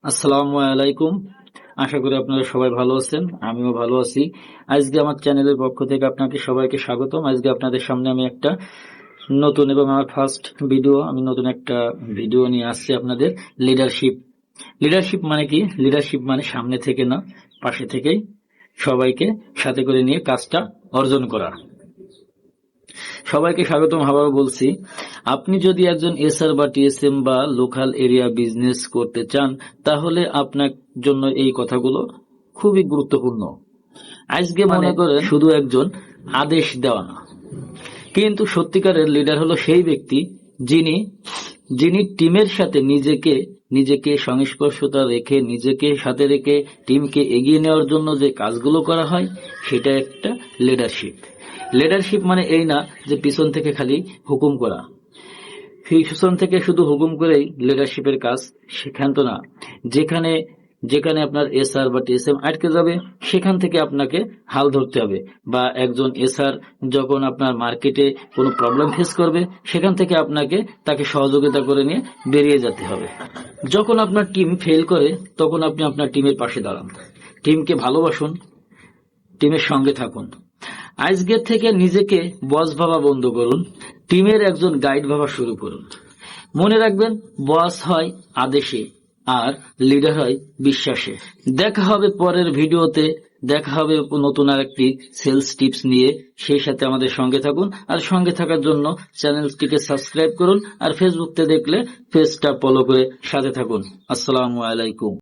আসসালামু আলাইকুম। আশা করি আপনারা সবাই ভালো আছেন, আমিও ভালো আছি। আজকে আমার চ্যানেলের পক্ষ থেকে আপনাকে সবাইকে স্বাগতম। আজকে আপনাদের সামনে আমি একটা নতুন এবং আমার ফার্স্ট ভিডিও, আমি নতুন একটা ভিডিও নিয়ে আসছি আপনাদের। লিডারশিপ। লিডারশিপ মানে কি? লিডারশিপ মানে সামনে থেকে না, পাশে থেকেই সবাইকে সাথে করে নিয়ে কাজটা অর্জন করা। সবাইকে স্বাগতম। আবারও বলছি, আপনি যদি একজন এসআর বা টিএসএম বা লোকাল এরিয়া বিজনেস করতে চান, তাহলে আপনার জন্য এই কথাগুলো খুবই গুরুত্বপূর্ণ। আজকে মনে করেন শুধু একজন আদেশ দেওয়া না, কিন্তু সত্যিকারের লিডার হলো সেই ব্যক্তি যিনি যিনি টিমের সাথে নিজেকে সংস্পর্শতা রেখে, নিজেকে সাথে রেখে টিমকে এগিয়ে নেওয়ার জন্য যে কাজগুলো করা হয়, সেটা একটা লিডারশিপ। লিডারশিপ মানে এই না যে পিছন থেকে খালি হুকুম করা। পিছন থেকে শুধু হুকুম করেই লিডারশিপের কাজ সেখান তো না। যেখানে যেখানে আপনার এসআর বা টিএসএম আটকে যাবে, সেখান থেকে আপনাকে হাল ধরতে হবে। বা একজন এসআর যখন আপনার মার্কেটে কোনো প্রবলেম ফেস করবে, সেখান থেকে আপনাকে তাকে সহযোগিতা করে নিয়ে বেরিয়ে যেতে হবে। যখন আপনার টিম ফেল করে, তখন আপনি আপনার টিমের পাশে দাঁড়ান, টিমকে ভালোবাসুন, টিমের সঙ্গে থাকুন। আজকের থেকে নিজেকে বস ভাবা বন্ধ করুন, টিমের একজন গাইড ভাবা শুরু করুন। মনে রাখবেন, বস হয় আদেশে আর লিডার হয় বিশ্বাসে। দেখা হবে পরের ভিডিওতে, দেখা হবে নতুন আর একটি সেলস টিপস নিয়ে। সেই সাথে আমাদের সঙ্গে থাকুন, আর সঙ্গে থাকার জন্য চ্যানেলটিকে সাবস্ক্রাইব করুন, আর ফেসবুকতে দেখলে পেজটা ফলো করে সাথে থাকুন। আসসালামু আলাইকুম।